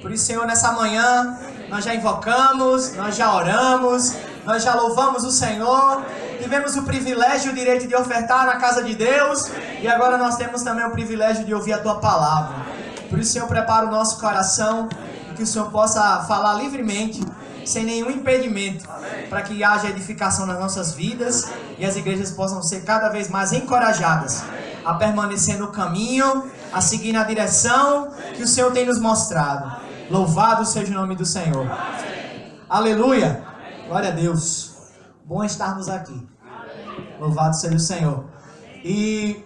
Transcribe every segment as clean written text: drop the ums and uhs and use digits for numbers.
Por isso, Senhor, nessa manhã, nós já invocamos, nós já oramos, nós já louvamos o Senhor. Tivemos o privilégio e o direito de ofertar na casa de Deus. E agora nós temos também o privilégio de ouvir a Tua palavra. Por isso, Senhor, prepara o nosso coração e que o Senhor possa falar livremente, sem nenhum impedimento, para que haja edificação nas nossas vidas e as igrejas possam ser cada vez mais encorajadas a permanecer no caminho, a seguir na direção que o Senhor tem nos mostrado. Louvado seja o nome do Senhor. Aleluia. Glória a Deus. Bom estarmos aqui. Louvado seja o Senhor. E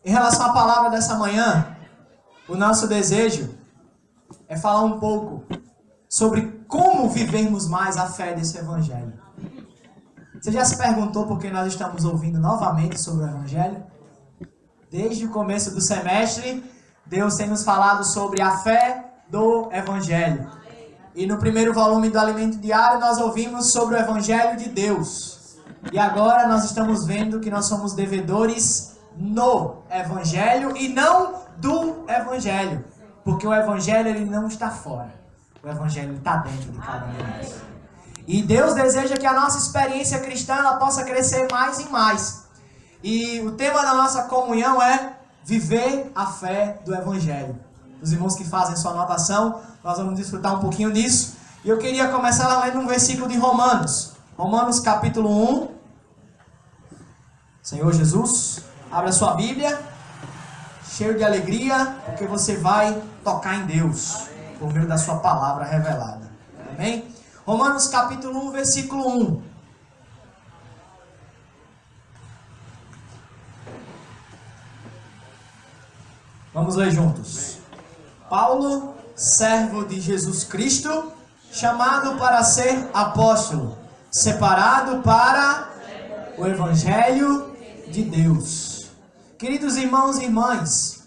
em relação à palavra dessa manhã, o nosso desejo é falar um pouco sobre como vivermos mais a fé desse Evangelho. Você já se perguntou por que nós estamos ouvindo novamente sobre o Evangelho? Desde o começo do semestre, Deus tem nos falado sobre a fé do Evangelho. E no primeiro volume do Alimento Diário, nós ouvimos sobre o Evangelho de Deus. E agora nós estamos vendo que nós somos devedores no Evangelho e não do Evangelho. Porque o Evangelho ele não está fora. O Evangelho está dentro de cada um de nós. E Deus deseja que a nossa experiência cristã ela possa crescer mais e mais. E o tema da nossa comunhão é viver a fé do Evangelho. Os irmãos que fazem sua anotação, nós vamos desfrutar um pouquinho disso. E eu queria começar lendo um versículo de Romanos. Romanos capítulo 1. Senhor Jesus, abra sua Bíblia, cheio de alegria, porque você vai tocar em Deus, por meio da sua palavra revelada. Amém? Romanos capítulo 1, versículo 1. Vamos ler juntos. Paulo, servo de Jesus Cristo, chamado para ser apóstolo, separado para o Evangelho de Deus. Queridos irmãos e irmãs,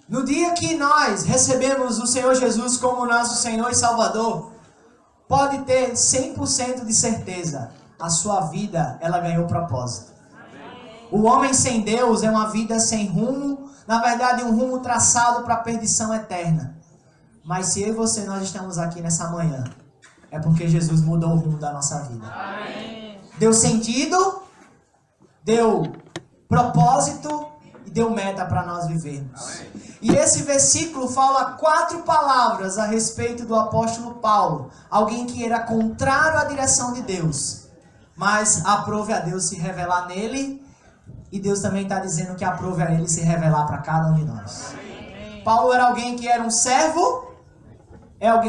no dia que nós recebemos o Senhor Jesus como nosso Senhor e Salvador, pode ter 100% de certeza, a sua vida ela ganhou propósito. O homem sem Deus é uma vida sem rumo, na verdade um rumo traçado para a perdição eterna. Mas se eu e você nós estamos aqui nessa manhã, é porque Jesus mudou o rumo da nossa vida. Deu sentido, deu propósito e deu meta para nós vivermos. E esse versículo fala 4 palavras a respeito do apóstolo Paulo. Alguém que era contrário à direção de Deus, mas aprove a Deus se revelar nele. E Deus também está dizendo que aprove a ele se revelar para cada um de nós. Paulo era alguém que era um servo,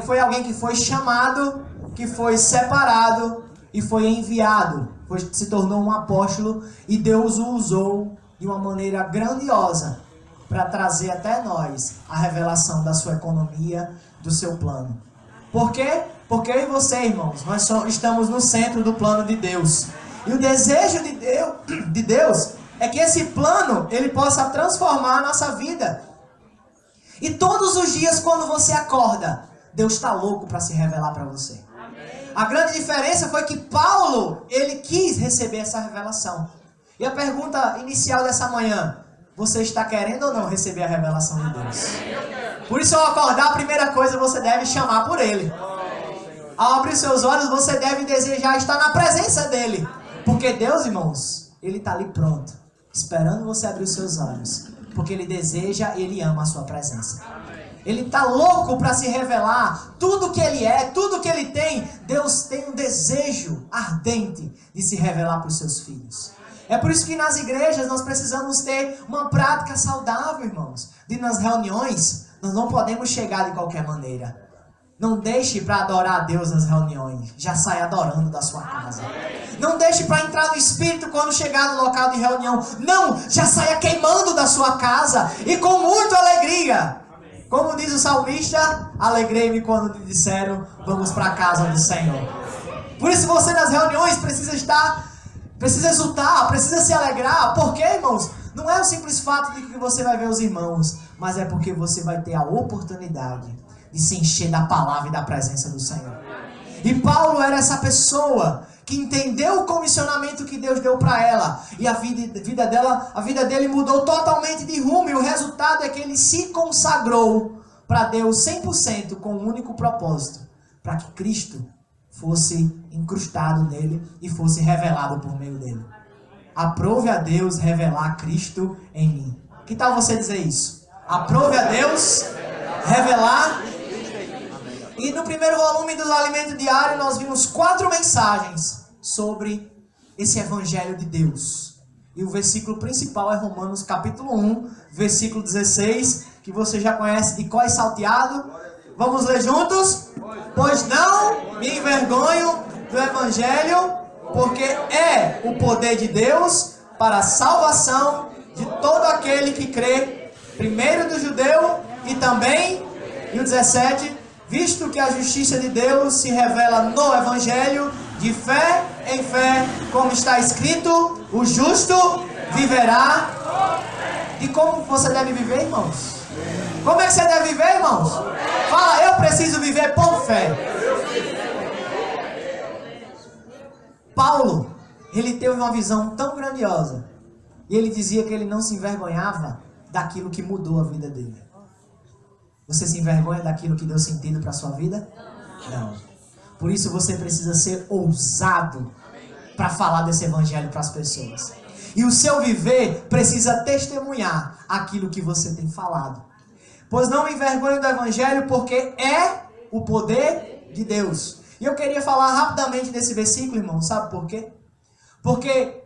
foi alguém que foi chamado, que foi separado e foi enviado. Se tornou um apóstolo e Deus o usou de uma maneira grandiosa para trazer até nós a revelação da sua economia, do seu plano. Por quê? Porque eu e você, irmãos, nós estamos no centro do plano de Deus. E o desejo de Deus é que esse plano ele possa transformar a nossa vida. E todos os dias quando você acorda, Deus está louco para se revelar para você. A grande diferença foi que Paulo, ele quis receber essa revelação. E a pergunta inicial dessa manhã, você está querendo ou não receber a revelação de Deus? Por isso, ao acordar, a primeira coisa você deve chamar por Ele. Ao abrir seus olhos, você deve desejar estar na presença dEle. Porque Deus, irmãos, Ele está ali pronto, esperando você abrir os seus olhos. Porque Ele deseja, Ele ama a sua presença. Ele está louco para se revelar. Tudo que Ele é, tudo que Ele tem, Deus tem um desejo ardente de se revelar para os seus filhos. É por isso que nas igrejas nós precisamos ter uma prática saudável, irmãos. De nas reuniões, nós não podemos chegar de qualquer maneira. Não deixe para adorar a Deus nas reuniões. Já sai adorando da sua casa. Não deixe para entrar no Espírito quando chegar no local de reunião. Não, já saia queimando da sua casa e com muita alegria. Como diz o salmista, alegrei-me quando me disseram, vamos para a casa do Senhor. Por isso você nas reuniões precisa exultar, precisa se alegrar. Por quê, irmãos? Não é o simples fato de que você vai ver os irmãos, mas é porque você vai ter a oportunidade de se encher da palavra e da presença do Senhor. E Paulo era essa pessoa que entendeu o comissionamento que Deus deu para ela. E a vida dele mudou totalmente de rumo. E o resultado é que ele se consagrou para Deus 100% com um único propósito. Para que Cristo fosse incrustado nele e fosse revelado por meio dele. Aprove a Deus revelar Cristo em mim. Que tal você dizer isso? Aprove a Deus revelar. E no primeiro volume do Alimento Diário nós vimos 4 mensagens sobre esse Evangelho de Deus. E o versículo principal é Romanos capítulo 1, versículo 16, que você já conhece de cor e salteado. Vamos ler juntos? Pois não me envergonho do Evangelho, porque é o poder de Deus para a salvação de todo aquele que crê, primeiro do judeu e também, e o 17, visto que a justiça de Deus se revela no Evangelho, de fé em fé, como está escrito, o justo viverá. E como você deve viver, irmãos? Como é que você deve viver, irmãos? Fala, eu preciso viver por fé. Paulo, ele teve uma visão tão grandiosa. E ele dizia que ele não se envergonhava daquilo que mudou a vida dele. Você se envergonha daquilo que deu sentido para a sua vida? Não. Por isso você precisa ser ousado para falar desse evangelho para as pessoas. E o seu viver precisa testemunhar aquilo que você tem falado. Pois não me envergonho do evangelho, porque é o poder de Deus. E eu queria falar rapidamente desse versículo, irmão. Sabe por quê? Porque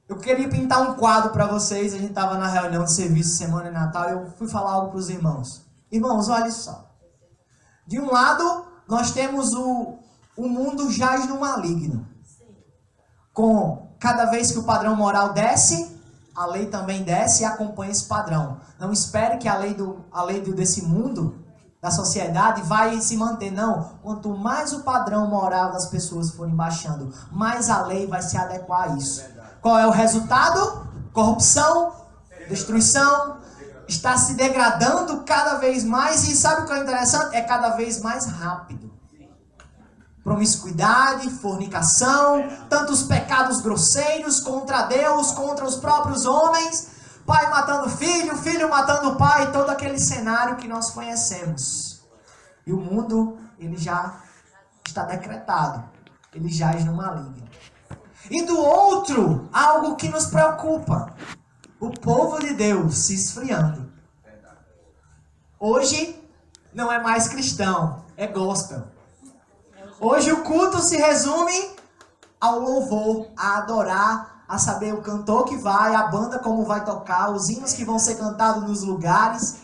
eu queria pintar um quadro para vocês. A gente estava na reunião de serviço semana de Natal e eu fui falar algo para os irmãos. Irmãos, olha só. De um lado, nós temos o mundo jaz no maligno. Com cada vez que o padrão moral desce, a lei também desce e acompanha esse padrão. Não espere que a lei desse mundo, da sociedade, vai se manter. Não. Quanto mais o padrão moral das pessoas forem baixando, mais a lei vai se adequar a isso. Qual é o resultado? Corrupção, destruição, está se degradando cada vez mais. E sabe o que é interessante? É cada vez mais rápido. Promiscuidade, fornicação, tantos pecados grosseiros contra Deus, contra os próprios homens, pai matando filho, filho matando pai, todo aquele cenário que nós conhecemos. E o mundo, ele já está decretado, ele jaz no maligno. E do outro, algo que nos preocupa, o povo de Deus se esfriando. Hoje não é mais cristão, é gospel. Hoje o culto se resume ao louvor, a adorar, a saber o cantor que vai, a banda como vai tocar, os hinos que vão ser cantados nos lugares.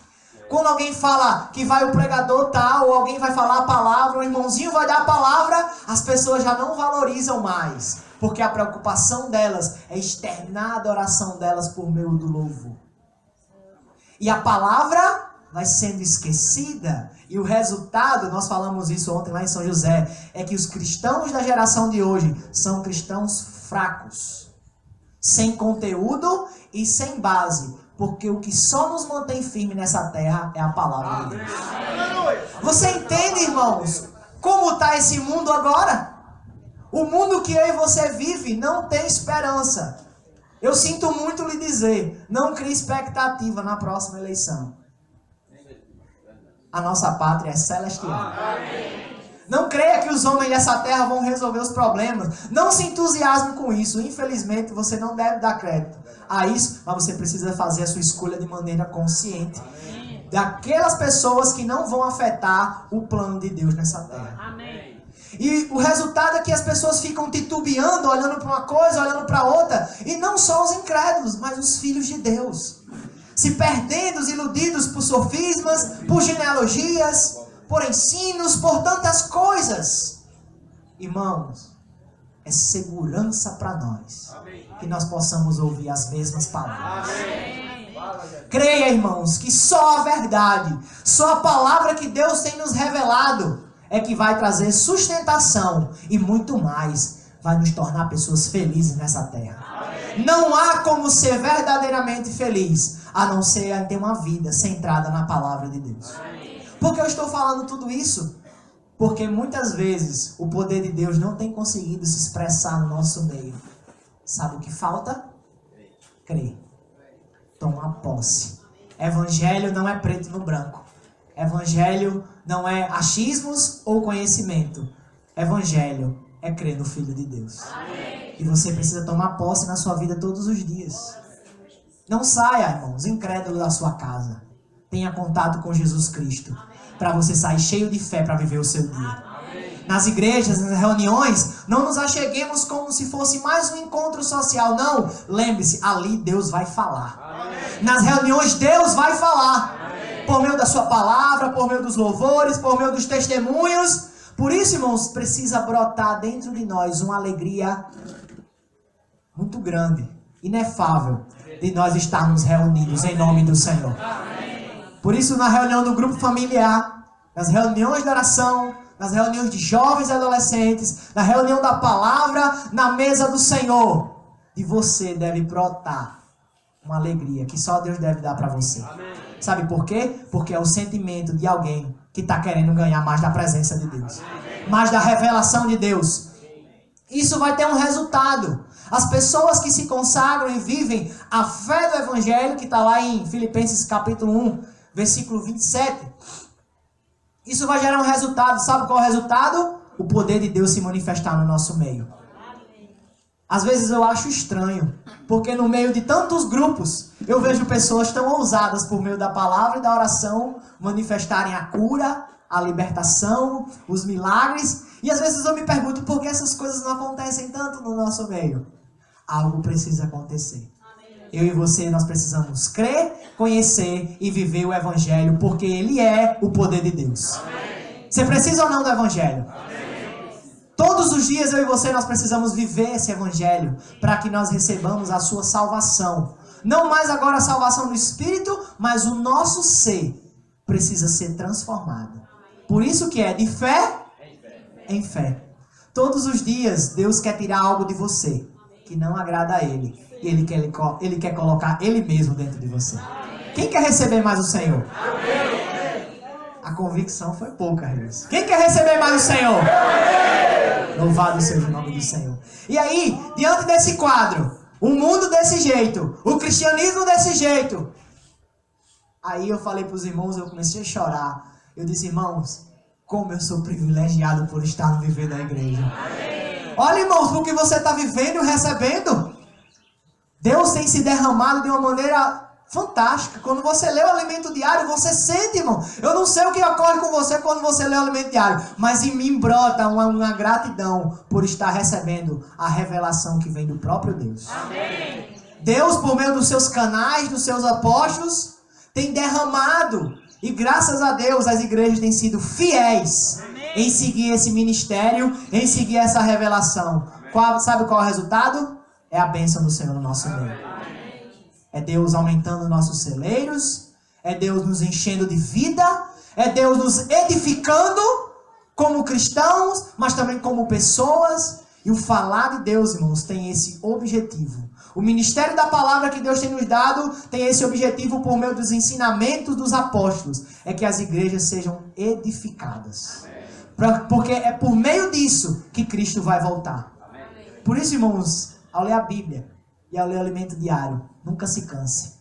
Quando alguém fala que vai o pregador tal, ou alguém vai falar a palavra, o irmãozinho vai dar a palavra, as pessoas já não valorizam mais. Porque a preocupação delas é externar a adoração delas por meio do louvor. E a palavra vai sendo esquecida. E o resultado, nós falamos isso ontem lá em São José, é que os cristãos da geração de hoje são cristãos fracos, sem conteúdo e sem base, porque o que só nos mantém firme nessa terra é a palavra de Deus. Você entende, irmãos, como está esse mundo agora? O mundo que eu e você vive não tem esperança. Eu sinto muito lhe dizer, não crie expectativa na próxima eleição. A nossa pátria é celestial. Amém. Não creia que os homens dessa terra vão resolver os problemas. Não se entusiasme com isso. Infelizmente, você não deve dar crédito a isso, mas você precisa fazer a sua escolha de maneira consciente. Amém. Daquelas pessoas que não vão afetar o plano de Deus nessa terra. Amém. E o resultado é que as pessoas ficam titubeando, olhando para uma coisa, olhando para outra. E não só os incrédulos, mas os filhos de Deus. Se perdendo, iludidos por sofismas, por genealogias, por ensinos, por tantas coisas. Irmãos, é segurança para nós. Amém. Que nós possamos ouvir as mesmas palavras. Amém. Creia, irmãos, que só a verdade, só a palavra que Deus tem nos revelado é que vai trazer sustentação e muito mais, vai nos tornar pessoas felizes nessa terra. Amém. Não há como ser verdadeiramente feliz a não ser ter uma vida centrada na palavra de Deus. Por que eu estou falando tudo isso? Porque muitas vezes o poder de Deus não tem conseguido se expressar no nosso meio. Sabe o que falta? Crer. Toma posse. Evangelho não é preto no branco. Evangelho não é achismos ou conhecimento. Evangelho é crer no Filho de Deus. Amém. E você precisa tomar posse na sua vida todos os dias. Não saia, irmãos, incrédulo da sua casa. Tenha contato com Jesus Cristo. Para você sair cheio de fé para viver o seu dia. Amém. Nas igrejas, nas reuniões, não nos acheguemos como se fosse mais um encontro social. Não, lembre-se, ali Deus vai falar. Amém. Nas reuniões Deus vai falar. Amém. Por meio da sua palavra, por meio dos louvores, por meio dos testemunhos. Por isso, irmãos, precisa brotar dentro de nós uma alegria muito grande, inefável, de nós estarmos reunidos em nome do Senhor. Por isso, na reunião do grupo familiar, nas reuniões de oração, nas reuniões de jovens e adolescentes, na reunião da palavra, na mesa do Senhor, de você deve brotar uma alegria que só Deus deve dar para você. Sabe por quê? Porque é o sentimento de alguém que está querendo ganhar mais da presença de Deus, mais da revelação de Deus. Isso vai ter um resultado. As pessoas que se consagram e vivem a fé do Evangelho, que está lá em Filipenses capítulo 1, versículo 27, isso vai gerar um resultado. Sabe qual é o resultado? O poder de Deus se manifestar no nosso meio. Às vezes eu acho estranho, porque no meio de tantos grupos, eu vejo pessoas tão ousadas por meio da palavra e da oração manifestarem a cura, a libertação, os milagres. E às vezes eu me pergunto por que essas coisas não acontecem tanto no nosso meio. Algo precisa acontecer. Eu e você, nós precisamos crer, conhecer e viver o Evangelho, porque ele é o poder de Deus. Você precisa ou não do Evangelho? Todos os dias eu e você, nós precisamos viver esse Evangelho para que nós recebamos a sua salvação. Não mais agora a salvação do Espírito, mas o nosso ser precisa ser transformado. Por isso que é de fé em fé. Todos os dias Deus quer tirar algo de você que não agrada a Ele. E Ele quer colocar Ele mesmo dentro de você. Quem quer receber mais o Senhor? A convicção foi pouca, irmãos. Quem quer receber mais o Senhor? Louvado seja o nome do Senhor. E aí, diante desse quadro, o mundo desse jeito, o cristianismo desse jeito. Aí eu falei para os irmãos, eu comecei a chorar. Eu disse, irmãos, como eu sou privilegiado por estar no viver da igreja. Olha, irmãos, o que você está vivendo e recebendo. Deus tem se derramado de uma maneira fantástica. Quando você lê o alimento diário, você sente, irmão. Eu não sei o que ocorre com você quando você lê o alimento diário, mas em mim brota uma gratidão por estar recebendo a revelação que vem do próprio Deus. Amém. Deus, por meio dos seus canais, dos seus apóstolos, tem derramado. E graças a Deus, as igrejas têm sido fiéis em seguir esse ministério, em seguir essa revelação. Sabe qual é o resultado? É a bênção do Senhor no nosso meio. É Deus aumentando nossos celeiros, é Deus nos enchendo de vida, é Deus nos edificando como cristãos, mas também como pessoas. E o falar de Deus, irmãos, tem esse objetivo. O ministério da palavra que Deus tem nos dado tem esse objetivo por meio dos ensinamentos dos apóstolos. É que as igrejas sejam edificadas. Porque é por meio disso que Cristo vai voltar. Por isso, irmãos, ao ler a Bíblia e ao ler o alimento diário, nunca se canse,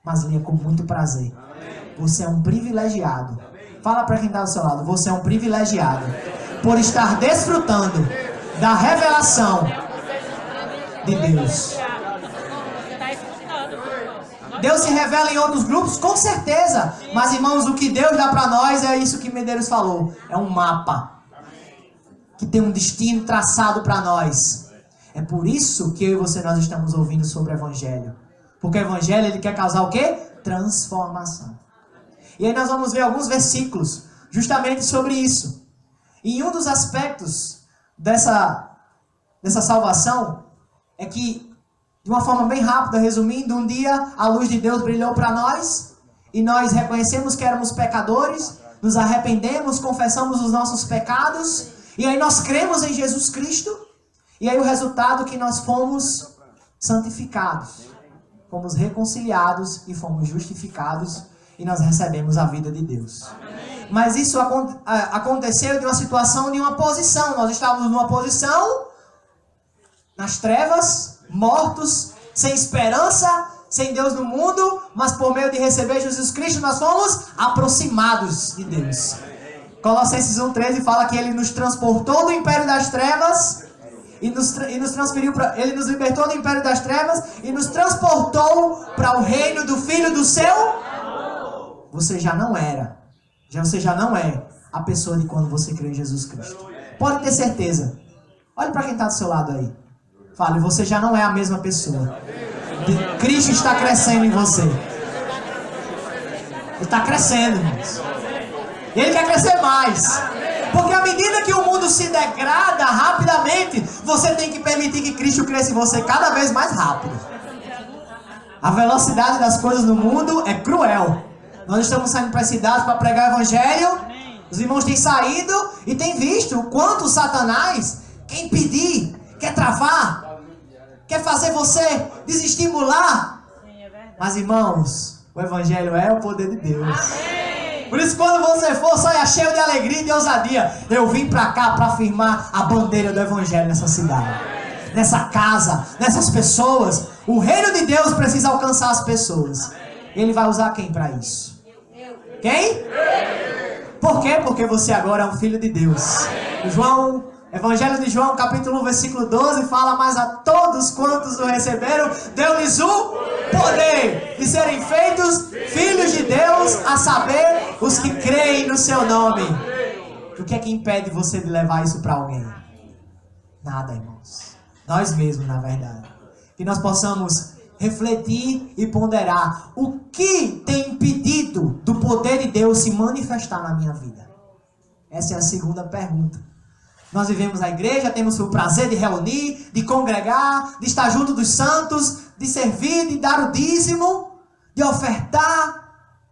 mas leia com muito prazer. Você é um privilegiado. Fala para quem está ao seu lado, você é um privilegiado por estar desfrutando da revelação de Deus. Deus se revela em outros grupos, com certeza. Mas, irmãos, o que Deus dá para nós é isso que Medeiros falou. É um mapa que tem um destino traçado para nós. É por isso que eu e você, nós estamos ouvindo sobre o Evangelho. Porque o Evangelho, ele quer causar o quê? Transformação. E aí nós vamos ver alguns versículos justamente sobre isso. E em um dos aspectos dessa salvação é que, de uma forma bem rápida, resumindo, um dia a luz de Deus brilhou para nós e nós reconhecemos que éramos pecadores, nos arrependemos, confessamos os nossos pecados e aí nós cremos em Jesus Cristo e aí o resultado é que nós fomos santificados, fomos reconciliados e fomos justificados e nós recebemos a vida de Deus. Mas isso aconteceu de uma situação, de uma posição. Nós estávamos numa posição nas trevas, mortos, sem esperança, sem Deus no mundo, mas por meio de receber Jesus Cristo, nós fomos aproximados de Deus. Colossenses 1,13 fala que Ele nos transportou do império das trevas e nos transferiu para... Ele nos libertou do império das trevas e nos transportou para o reino do Filho do seu... Você já não era. Você já não é a pessoa de quando você crê em Jesus Cristo. Pode ter certeza. Olhe para quem está do seu lado aí. Fale, você já não é a mesma pessoa. Cristo está crescendo em você. Ele está crescendo, irmãos. E Ele quer crescer mais. Porque à medida que o mundo se degrada rapidamente, você tem que permitir que Cristo cresça em você cada vez mais rápido. A velocidade das coisas no mundo é cruel. Nós estamos saindo para as cidades para pregar o Evangelho. Os irmãos têm saído e têm visto o quanto Satanás quer impedir, quer travar, quer fazer você desestimular. Mas, irmãos, o Evangelho é o poder de Deus. Por isso, quando você for, saia cheio de alegria e de ousadia. Eu vim para cá para afirmar a bandeira do Evangelho nessa cidade, nessa casa, nessas pessoas. O reino de Deus precisa alcançar as pessoas. Ele vai usar quem para isso? Quem? Por quê? Porque você agora é um filho de Deus. Evangelho de João, capítulo 1, versículo 12, fala: mas a todos quantos o receberam, deu-lhes o poder de serem feitos filhos de Deus, a saber, os que creem no seu nome. O que é que impede você de levar isso para alguém? Nada, irmãos. Nós mesmos, na verdade. Que nós possamos refletir e ponderar o que tem impedido do poder de Deus se manifestar na minha vida. Essa é a segunda pergunta. Nós vivemos na igreja, temos o prazer de reunir, de congregar, de estar junto dos santos, de servir, de dar o dízimo, de ofertar,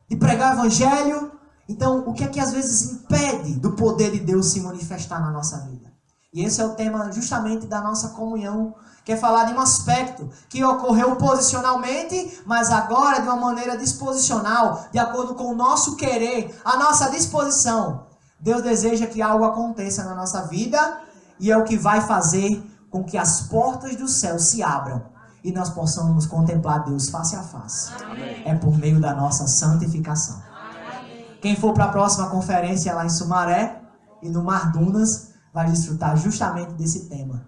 de pregar o Evangelho. Então, o que é que às vezes impede do poder de Deus se manifestar na nossa vida? E esse é o tema justamente da nossa comunhão, que é falar de um aspecto que ocorreu posicionalmente, mas agora de uma maneira disposicional, de acordo com o nosso querer, a nossa disposição. Deus deseja que algo aconteça na nossa vida e é o que vai fazer com que as portas do céu se abram e nós possamos contemplar Deus face a face. Amém. É por meio da nossa santificação. Amém. Quem for para a próxima conferência lá em Sumaré e no Mar Dunas vai desfrutar justamente desse tema.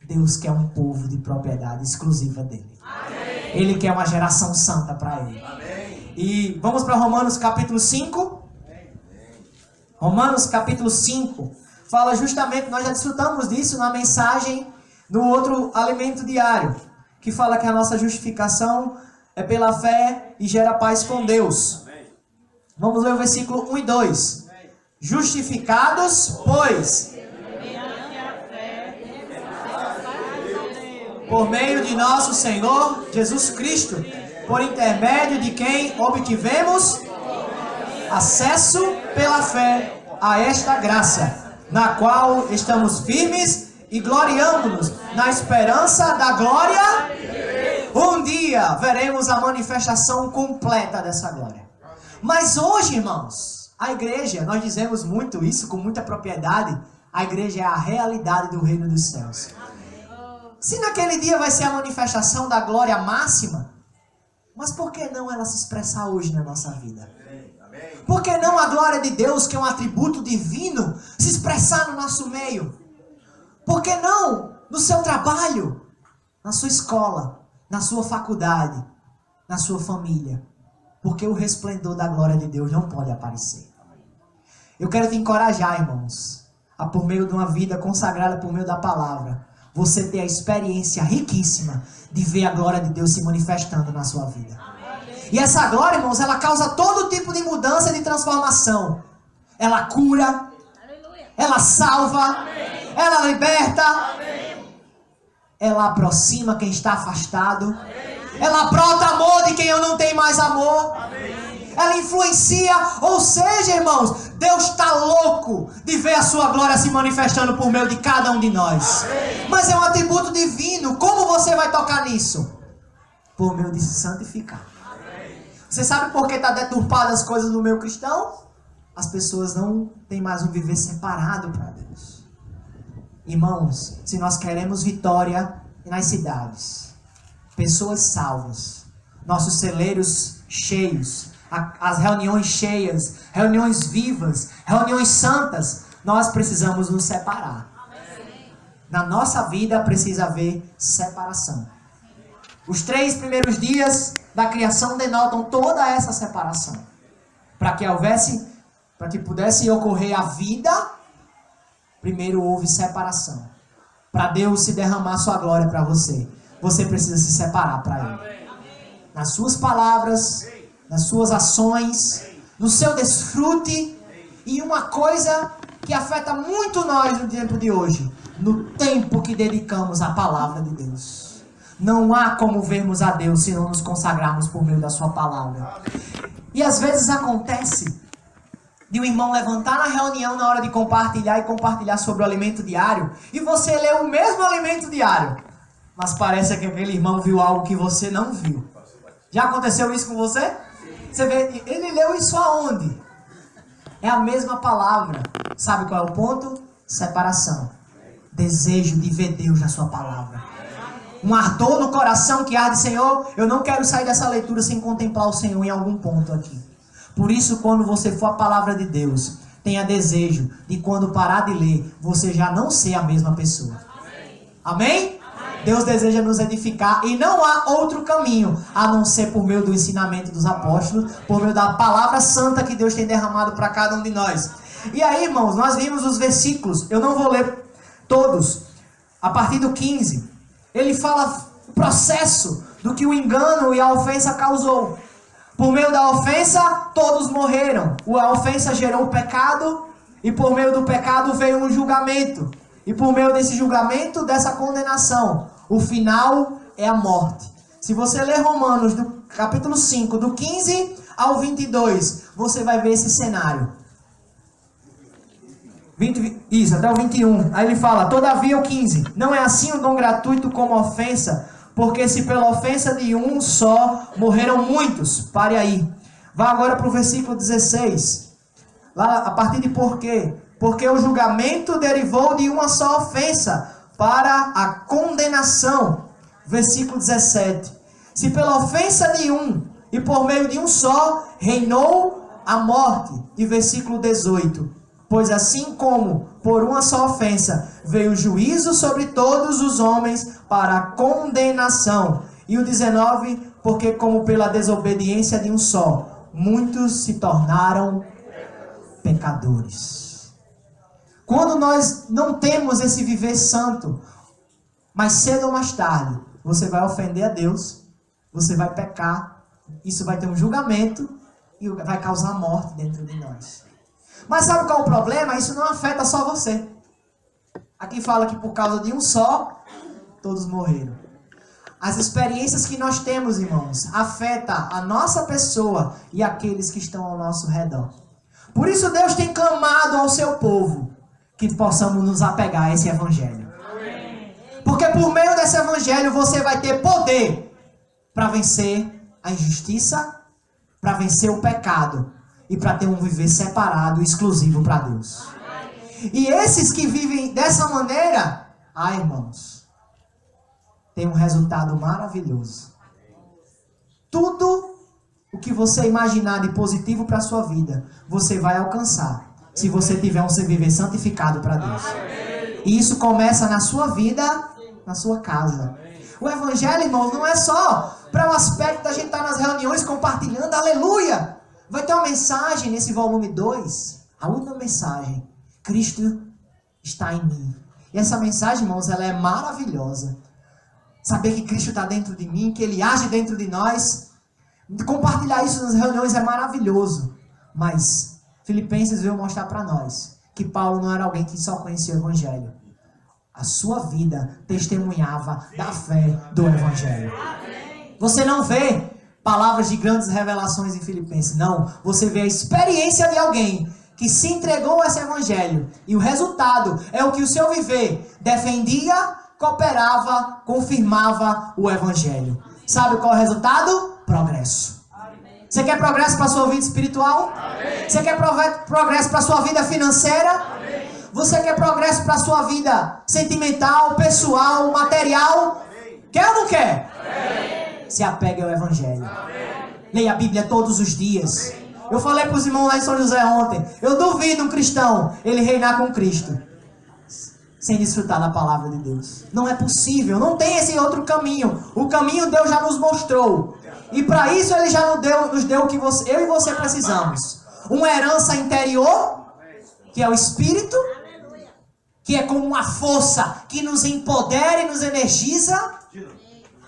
Deus quer um povo de propriedade exclusiva dele. Amém. Ele quer uma geração santa para ele. Amém. E vamos para Romanos capítulo 5. Romanos capítulo 5 fala justamente, nós já desfrutamos disso na mensagem do outro alimento diário, que fala que a nossa justificação é pela fé e gera paz com Deus. Vamos ler o versículo 1 e 2. Justificados, pois, por meio de nosso Senhor Jesus Cristo, por intermédio de quem obtivemos acesso pela fé a esta graça, na qual estamos firmes e gloriamos-nos na esperança da glória. Um dia veremos a manifestação completa dessa glória. Mas hoje, irmãos, a igreja, nós dizemos muito isso com muita propriedade, a igreja é a realidade do reino dos céus. Se naquele dia vai ser a manifestação da glória máxima, mas por que não ela se expressar hoje na nossa vida? Por que não a glória de Deus, que é um atributo divino, se expressar no nosso meio? Por que não no seu trabalho, na sua escola, na sua faculdade, na sua família? Porque o resplendor da glória de Deus não pode aparecer. Eu quero te encorajar, irmãos, a por meio de uma vida consagrada por meio da palavra, você ter a experiência riquíssima de ver a glória de Deus se manifestando na sua vida. E essa glória, irmãos, ela causa todo tipo de mudança e de transformação. Ela cura, ela salva, ela liberta, ela aproxima quem está afastado, ela brota amor de quem eu não tenho mais amor, ela influencia, ou seja, irmãos, Deus está louco de ver a sua glória se manifestando por meio de cada um de nós. Mas é um atributo divino. Como você vai tocar nisso? Por meio de se santificar. Você sabe por que está deturpado as coisas no meio cristão? As pessoas não têm mais um viver separado para Deus. Irmãos, se nós queremos vitória nas cidades, pessoas salvas, nossos celeiros cheios, as reuniões cheias, reuniões vivas, reuniões santas, nós precisamos nos separar. Na nossa vida precisa haver separação. Os 3 primeiros dias da criação denotam toda essa separação. Para que pudesse ocorrer a vida, primeiro houve separação. Para Deus se derramar sua glória para você, você precisa se separar para Ele. Nas suas palavras, nas suas ações, no seu desfrute, e uma coisa que afeta muito nós no tempo de hoje, no tempo que dedicamos à palavra de Deus. Não há como vermos a Deus se não nos consagrarmos por meio da sua palavra. E às vezes acontece de um irmão levantar na reunião na hora de compartilhar e compartilhar sobre o alimento diário, e você lê o mesmo alimento diário, mas parece que aquele irmão viu algo que você não viu. Já aconteceu isso com você? Você vê, ele leu isso aonde? É a mesma palavra. Sabe qual é o ponto? Separação. Desejo de ver Deus na sua palavra. Um ardor no coração que arde, Senhor, eu não quero sair dessa leitura sem contemplar o Senhor em algum ponto aqui. Por isso, quando você for a palavra de Deus, tenha desejo de quando parar de ler, você já não ser a mesma pessoa. Amém? Deus deseja nos edificar e não há outro caminho a não ser por meio do ensinamento dos apóstolos, por meio da palavra santa que Deus tem derramado para cada um de nós. E aí, irmãos, nós vimos os versículos, eu não vou ler todos, a partir do 15, ele fala o processo do que o engano e a ofensa causou. Por meio da ofensa, todos morreram. A ofensa gerou o pecado, e por meio do pecado veio um julgamento. E por meio desse julgamento, dessa condenação, o final é a morte. Se você ler Romanos, do capítulo 5, do 15 ao 22, você vai ver esse cenário. Isso, até o 21. Aí ele fala, todavia o 15, não é assim o dom gratuito como a ofensa, porque se pela ofensa de um só morreram muitos. Pare aí. Vá agora para o versículo 16. Lá, a partir de por quê? Porque o julgamento derivou de uma só ofensa para a condenação. Versículo 17. Se pela ofensa de um e por meio de um só reinou a morte. E versículo 18. Pois assim como por uma só ofensa veio o juízo sobre todos os homens para a condenação. E o 19, porque como pela desobediência de um só, muitos se tornaram pecadores. Quando nós não temos esse viver santo, mais cedo ou mais tarde, você vai ofender a Deus, você vai pecar, isso vai ter um julgamento e vai causar morte dentro de nós. Mas sabe qual é o problema? Isso não afeta só você. Aqui fala que por causa de um só, todos morreram. As experiências que nós temos, irmãos, afetam a nossa pessoa e aqueles que estão ao nosso redor. Por isso Deus tem clamado ao seu povo que possamos nos apegar a esse evangelho. Porque por meio desse evangelho você vai ter poder para vencer a injustiça, para vencer o pecado e para ter um viver separado, exclusivo para Deus. E esses que vivem dessa maneira, irmãos, tem um resultado maravilhoso. Tudo o que você imaginar de positivo para a sua vida, você vai alcançar, se você tiver um viver santificado para Deus. E isso começa na sua vida, na sua casa. O evangelho, irmãos, não é só para o aspecto da gente estar nas reuniões compartilhando, aleluia! Vai ter uma mensagem nesse volume 2, a última mensagem, Cristo está em mim. E essa mensagem, irmãos, ela é maravilhosa. Saber que Cristo está dentro de mim, que Ele age dentro de nós. Compartilhar isso nas reuniões é maravilhoso. Mas Filipenses veio mostrar para nós que Paulo não era alguém que só conhecia o Evangelho. A sua vida testemunhava da fé do Evangelho. Você não vê palavras de grandes revelações em Filipenses. Não, você vê a experiência de alguém que se entregou a esse evangelho. E o resultado é o que o seu viver defendia, cooperava, confirmava o evangelho. Sabe qual é o resultado? Progresso. Você quer progresso para a sua vida espiritual? Você quer progresso para a sua vida financeira? Você quer progresso para a sua vida sentimental, pessoal, material? Quer ou não quer? se apegue ao Evangelho. Leia a Bíblia todos os dias. Eu falei para os irmãos lá em São José ontem, eu duvido um cristão ele reinar com Cristo sem desfrutar da palavra de Deus. Não é possível, não tem esse outro caminho. O caminho Deus já nos mostrou. E para isso Ele já nos deu o que eu e você precisamos. Uma herança interior, que é o Espírito, que é como uma força que nos empodera e nos energiza.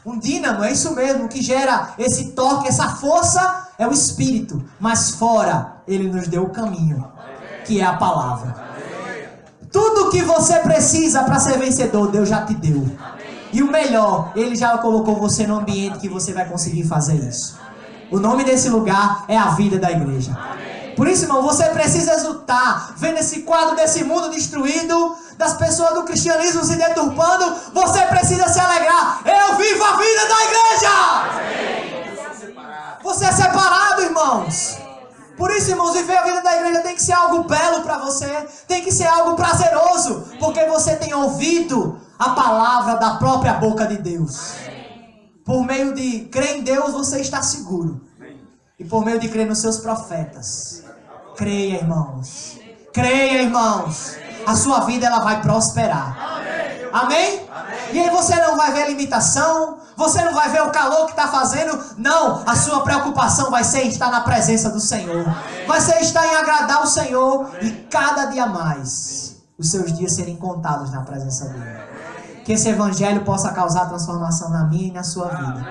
Um dínamo, é isso mesmo, que gera esse toque, essa força, é o Espírito. Mas fora, Ele nos deu o caminho, que é a palavra. Tudo que você precisa para ser vencedor, Deus já te deu. E o melhor, Ele já colocou você no ambiente que você vai conseguir fazer isso. O nome desse lugar é a vida da igreja. Por isso, irmão, você precisa exultar, vendo esse quadro desse mundo destruído, das pessoas do cristianismo se deturpando, você precisa se alegrar. Eu vivo a vida da igreja! Você é separado, irmãos. Por isso, irmãos, viver a vida da igreja tem que ser algo belo para você, tem que ser algo prazeroso, porque você tem ouvido a palavra da própria boca de Deus. Por meio de crer em Deus, você está seguro. E por meio de crer nos seus profetas. Creia, irmãos. Creia, irmãos. A sua vida ela vai prosperar. Amém? E aí você não vai ver limitação, você não vai ver o calor que está fazendo. Não, a sua preocupação vai ser estar na presença do Senhor. Vai ser estar em agradar o Senhor. E cada dia mais, os seus dias serem contados na presença dele. Que esse evangelho possa causar transformação na minha e na sua vida.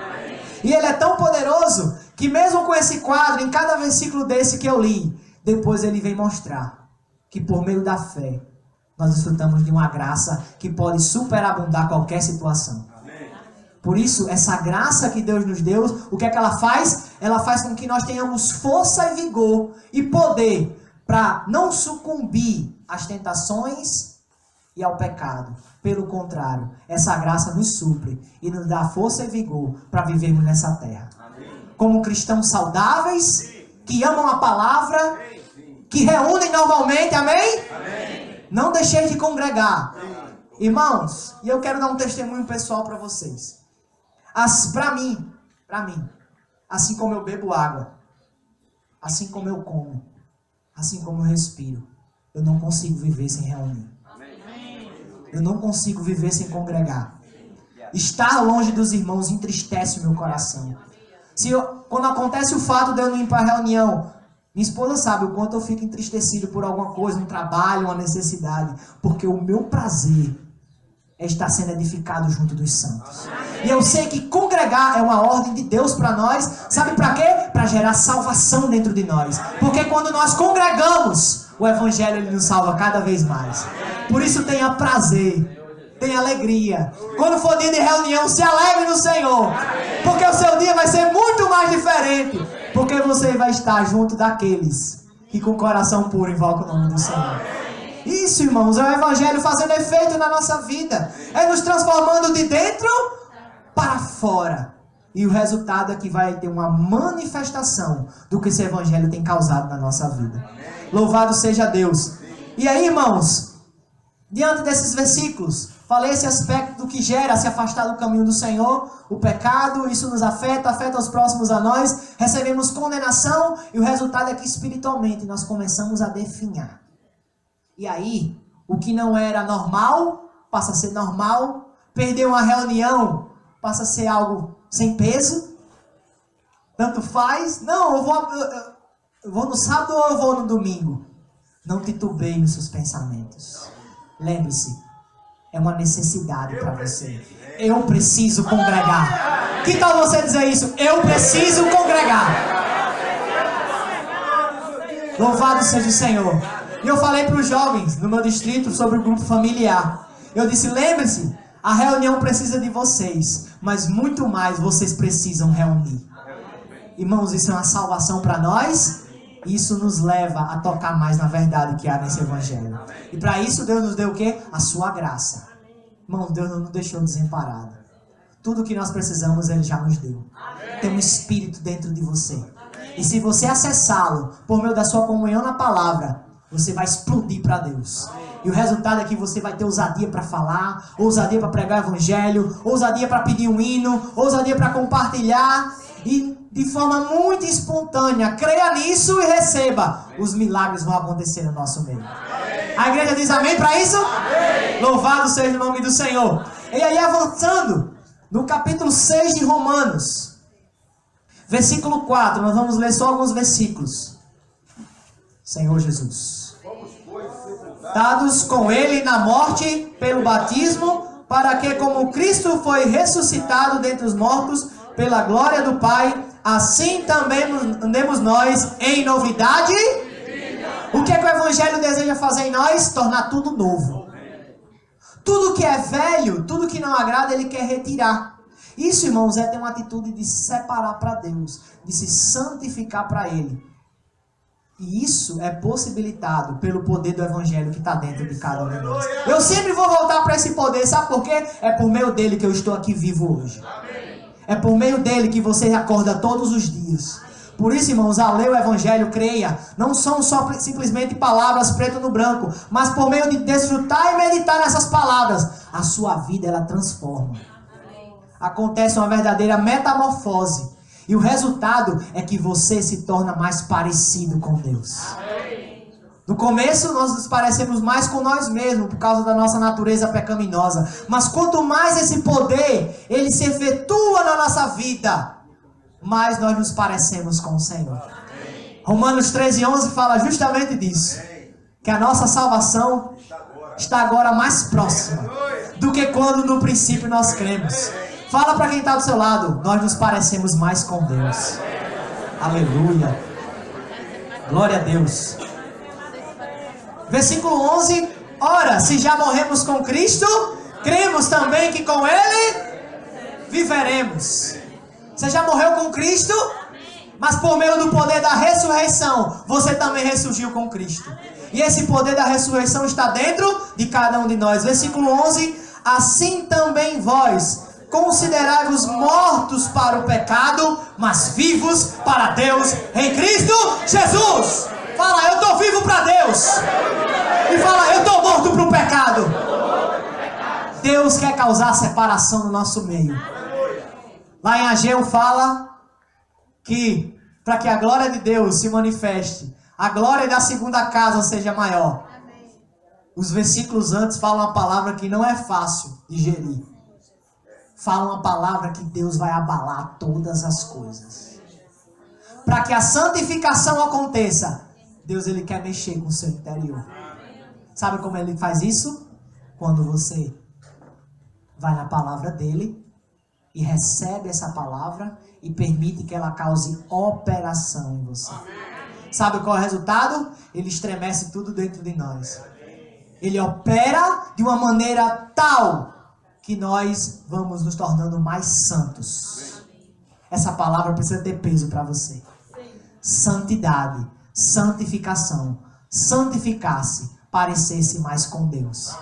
E ele é tão poderoso, que mesmo com esse quadro, em cada versículo desse que eu li, depois ele vem mostrar que por meio da fé, nós desfrutamos de uma graça que pode superabundar qualquer situação. Por isso, essa graça que Deus nos deu, o que é que ela faz? Ela faz com que nós tenhamos força e vigor e poder para não sucumbir às tentações e ao pecado. Pelo contrário, essa graça nos supre e nos dá força e vigor para vivermos nessa terra. Como cristãos saudáveis, que amam a palavra, que reúnem normalmente, amém? Não deixeis de congregar. Irmãos, e eu quero dar um testemunho pessoal para vocês. Para mim, assim como eu bebo água, assim como eu como, assim como eu respiro, eu não consigo viver sem reunir. Eu não consigo viver sem congregar. Estar longe dos irmãos entristece o meu coração. Quando acontece o fato de eu não ir para a reunião, minha esposa sabe o quanto eu fico entristecido por alguma coisa, um trabalho, uma necessidade. Porque o meu prazer é estar sendo edificado junto dos santos. E eu sei que congregar é uma ordem de Deus para nós. Sabe para quê? Para gerar salvação dentro de nós. Porque quando nós congregamos, o evangelho ele nos salva cada vez mais. Por isso tenha prazer, tenha alegria. Quando for dia de reunião, se alegre no Senhor. Porque o seu dia vai ser muito mais diferente. Porque você vai estar junto daqueles que com o coração puro invocam o nome do Senhor. Isso, irmãos, é o evangelho fazendo efeito na nossa vida. É nos transformando de dentro para fora. E o resultado é que vai ter uma manifestação do que esse evangelho tem causado na nossa vida. Louvado seja Deus. E aí, irmãos, diante desses versículos, falei esse aspecto do que gera se afastar do caminho do Senhor, o pecado, isso nos afeta os próximos a nós, recebemos condenação e o resultado é que espiritualmente nós começamos a definhar. E aí, o que não era normal, passa a ser normal, perder uma reunião, passa a ser algo sem peso, tanto faz, não, eu vou no sábado ou eu vou no domingo? Não titubeie nos seus pensamentos. Lembre-se, é uma necessidade para você. Eu preciso congregar. Que tal você dizer isso? Eu preciso congregar. Louvado seja o Senhor. E eu falei para os jovens no meu distrito sobre o grupo familiar. Eu disse, lembre-se, a reunião precisa de vocês, mas muito mais vocês precisam reunir. Irmãos, isso é uma salvação para nós. Isso nos leva a tocar mais na verdade que há nesse evangelho. E para isso Deus nos deu o quê? A sua graça. Irmãos, Deus não nos deixou desamparado. Tudo que nós precisamos Ele já nos deu. Tem um Espírito dentro de você. E se você acessá-lo por meio da sua comunhão na palavra, você vai explodir para Deus. E o resultado é que você vai ter ousadia para falar, ousadia para pregar o evangelho, ousadia para pedir um hino, ousadia para compartilhar. E de forma muito espontânea, creia nisso e receba. Os milagres vão acontecer no nosso meio. A igreja diz amém para isso? Amém. Louvado seja o nome do Senhor. E aí avançando, no capítulo 6 de Romanos, versículo 4, nós vamos ler só alguns versículos. Senhor Jesus. Dados com ele na morte pelo batismo, para que como Cristo foi ressuscitado dentre os mortos pela glória do Pai, assim também andemos nós em novidade. O que é que o Evangelho deseja fazer em nós? Tornar tudo novo. Tudo que é velho, tudo que não agrada, ele quer retirar. Isso, irmãos, é ter uma atitude de se separar para Deus, de se santificar para Ele. E isso é possibilitado pelo poder do Evangelho que está dentro de cada um de nós. Eu sempre vou voltar para esse poder, sabe por quê? É por meio dele que eu estou aqui vivo hoje. É por meio dele que você acorda todos os dias. Por isso, irmãos, ao ler o Evangelho, creia, não são só simplesmente palavras preto no branco, mas por meio de desfrutar e meditar nessas palavras, a sua vida ela transforma. Acontece uma verdadeira metamorfose. E o resultado é que você se torna mais parecido com Deus. No começo nós nos parecemos mais com nós mesmos por causa da nossa natureza pecaminosa. Mas quanto mais esse poder ele se efetua na nossa vida, mais nós nos parecemos com o Senhor. Romanos 13:11 fala justamente disso. Que a nossa salvação está agora mais próxima do que quando no princípio nós cremos. Fala para quem está do seu lado, nós nos parecemos mais com Deus. Aleluia. Glória a Deus. Versículo 11. Ora, se já morremos com Cristo, cremos também que com Ele viveremos. Você já morreu com Cristo, mas por meio do poder da ressurreição, você também ressurgiu com Cristo. E esse poder da ressurreição está dentro de cada um de nós. Versículo 11. Assim também vós considerai-vos mortos para o pecado, mas vivos para Deus em Cristo Jesus. Fala, eu estou vivo para Deus. E fala, eu estou morto para o pecado. Deus quer causar separação no nosso meio. Lá em Ageu fala que para que a glória de Deus se manifeste, a glória da segunda casa seja maior. Os versículos antes falam uma palavra que não é fácil de digerir. Fala uma palavra que Deus vai abalar todas as coisas. Para que a santificação aconteça, Deus ele quer mexer com o seu interior. Sabe como ele faz isso? Quando você vai na palavra dele e recebe essa palavra e permite que ela cause operação em você. Sabe qual é o resultado? Ele estremece tudo dentro de nós. Ele opera de uma maneira tal que nós vamos nos tornando mais santos. Essa palavra precisa ter peso para você. Santidade, santificação, santificar-se, parecer-se mais com Deus.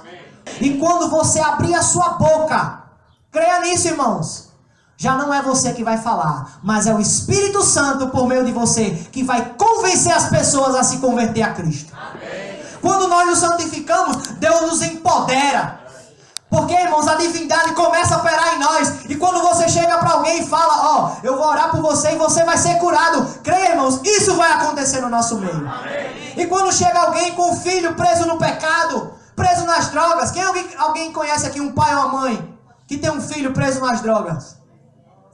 E quando você abrir a sua boca, creia nisso, irmãos, já não é você que vai falar, mas é o Espírito Santo por meio de você que vai convencer as pessoas a se converter a Cristo. Quando nós nos santificamos, Deus nos empodera. Porque, irmãos, a divindade começa a operar em nós. E quando você chega para alguém e fala, ó, eu vou orar por você e você vai ser curado. Creia, irmãos, isso vai acontecer no nosso meio. E quando chega alguém com um filho preso no pecado, preso nas drogas. Alguém conhece aqui um pai ou uma mãe que tem um filho preso nas drogas?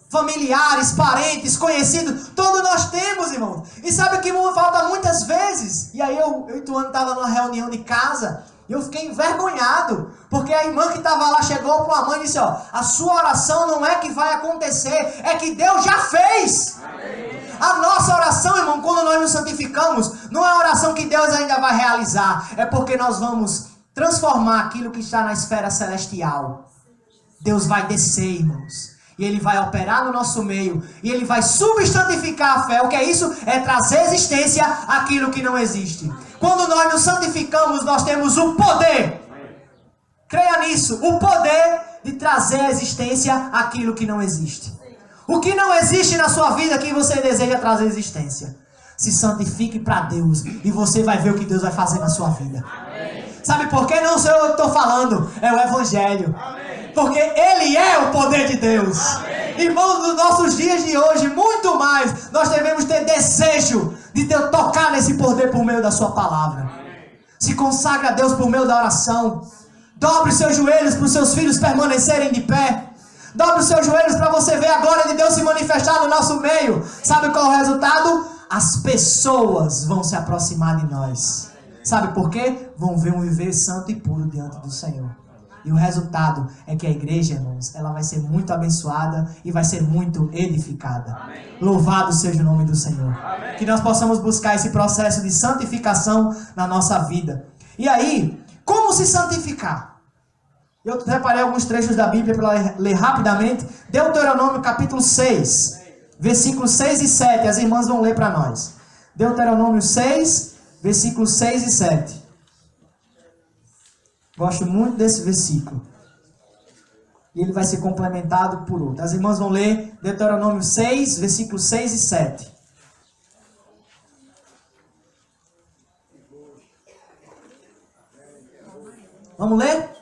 Familiares, parentes, conhecidos, todos nós temos, irmãos. E sabe o que falta muitas vezes? E aí eu e Tuane estava numa reunião de casa e eu fiquei envergonhado, porque a irmã que estava lá chegou para a mãe e disse, ó, a sua oração não é que vai acontecer, é que Deus já fez. A nossa oração, irmão, quando nós nos santificamos, não é a oração que Deus ainda vai realizar, é porque nós vamos transformar aquilo que está na esfera celestial. Deus vai descer, irmãos. E Ele vai operar no nosso meio. E Ele vai substantificar a fé. O que é isso? É trazer existência àquilo que não existe. Quando nós nos santificamos, nós temos o poder. Creia nisso. O poder de trazer à existência aquilo que não existe. O que não existe na sua vida que você deseja trazer existência. Se santifique para Deus. E você vai ver o que Deus vai fazer na sua vida. Sabe por quê? Não sou eu que estou falando, é o Evangelho. Porque Ele é o poder de Deus. Irmãos, nos nossos dias de hoje, muito mais, nós devemos ter desejo de tocar nesse poder por meio da sua palavra. Se consagre a Deus por meio da oração. Dobre os seus joelhos para os seus filhos permanecerem de pé. Dobre os seus joelhos para você ver a glória de Deus se manifestar no nosso meio. Sabe qual é o resultado? As pessoas vão se aproximar de nós. Sabe por quê? Vão ver um viver santo e puro diante do Senhor. E o resultado é que a igreja, irmãos, ela vai ser muito abençoada e vai ser muito edificada. Amém. Louvado seja o nome do Senhor. Amém. Que nós possamos buscar esse processo de santificação na nossa vida. E aí, como se santificar? Eu preparei alguns trechos da Bíblia para ler rapidamente. Deuteronômio capítulo 6, versículos 6 e 7. As irmãs vão ler para nós. Deuteronômio 6, versículos 6 e 7. Gosto muito desse versículo. E ele vai ser complementado por outro. As irmãs vão ler Deuteronômio 6, versículos 6 e 7. Vamos ler?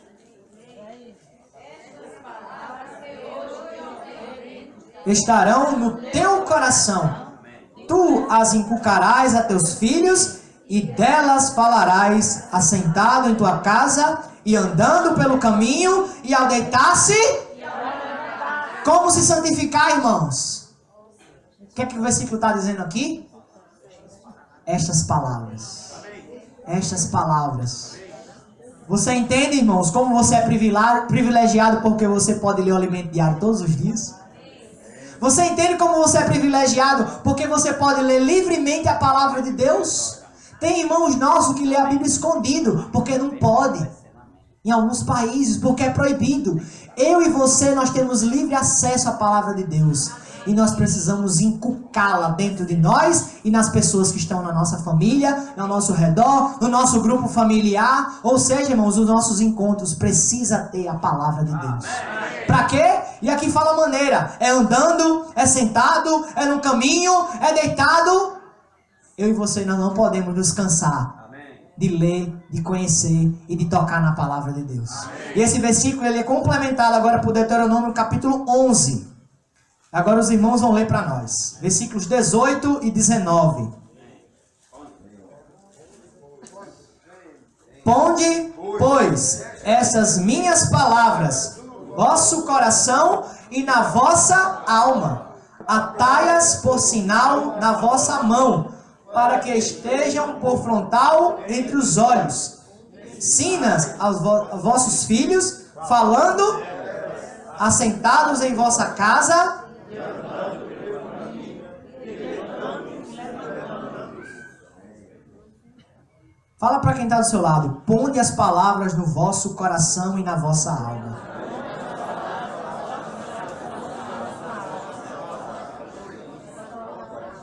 Estarão no teu coração. Tu as inculcarás a teus filhos e delas falarás assentado em tua casa e andando pelo caminho e ao deitar-se. Como se santificar, irmãos? O que é que o versículo está dizendo aqui? Estas palavras. Estas palavras. Você entende, irmãos, como você é privilegiado porque você pode ler o alimento diário todos os dias? Você entende como você é privilegiado porque você pode ler livremente a palavra de Deus? Tem irmãos nossos que lê a Bíblia escondido, porque não pode. Em alguns países, porque é proibido. Eu e você, nós temos livre acesso à palavra de Deus. E nós precisamos inculcá-la dentro de nós e nas pessoas que estão na nossa família, no nosso redor, no nosso grupo familiar. Ou seja, irmãos, os nossos encontros precisam ter a palavra de Deus. Para quê? E aqui fala a maneira. É andando, é sentado, é no caminho, é deitado. Eu e você, nós não podemos nos cansar de ler, de conhecer e de tocar na palavra de Deus. E esse versículo ele é complementado agora por Deuteronômio capítulo 11. Agora os irmãos vão ler para nós. Versículos 18 e 19. Ponde, pois, essas minhas palavras no vosso coração e na vossa alma. Atai-as por sinal na vossa mão, para que estejam por frontal entre os olhos. Ensina-as aos vossos filhos, falando, assentados em vossa casa. Fala para quem está do seu lado. Ponde as palavras no vosso coração e na vossa alma.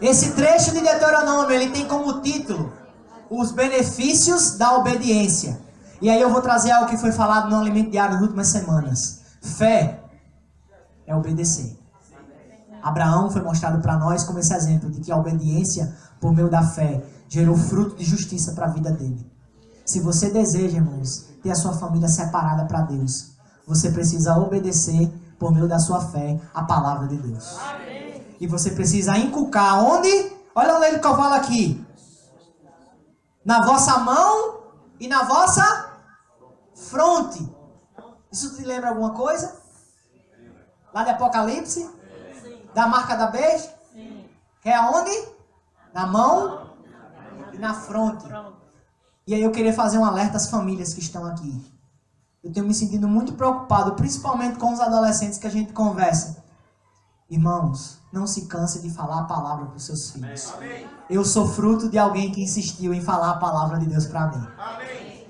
Esse trecho de Deuteronômio, ele tem como título os benefícios da obediência. E aí eu vou trazer algo que foi falado no Alimento Diário nas últimas semanas. Fé é obedecer. Abraão foi mostrado para nós como esse exemplo de que a obediência por meio da fé gerou fruto de justiça para a vida dele. Se você deseja, irmãos, ter a sua família separada para Deus, você precisa obedecer por meio da sua fé a palavra de Deus. E você precisa inculcar onde? Olha onde ele fala aqui. Na vossa mão e na vossa fronte. Isso te lembra alguma coisa? Lá de Apocalipse? Sim. Da marca da besta? Sim. Que é aonde? Na mão e na fronte. E aí eu queria fazer um alerta às famílias que estão aqui. Eu tenho me sentido muito preocupado, principalmente com os adolescentes que a gente conversa. Irmãos, não se canse de falar a palavra para os seus filhos. Amém. Eu sou fruto de alguém que insistiu em falar a palavra de Deus para mim. Amém.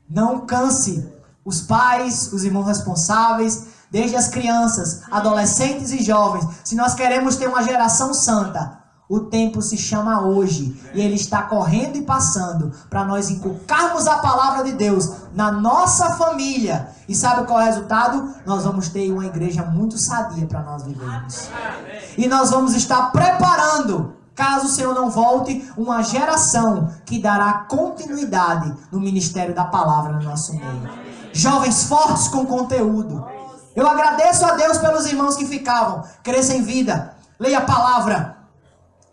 Não canse os pais, os irmãos responsáveis, desde as crianças, adolescentes e jovens. Se nós queremos ter uma geração santa, o tempo se chama hoje. E ele está correndo e passando para nós inculcarmos a palavra de Deus na nossa família. E sabe qual é o resultado? Nós vamos ter uma igreja muito sadia para nós vivermos. E nós vamos estar preparando caso o Senhor não volte, uma geração que dará continuidade no ministério da palavra no nosso meio. Jovens fortes com conteúdo. Eu agradeço a Deus pelos irmãos que ficavam. Cresça em vida. Leia a palavra.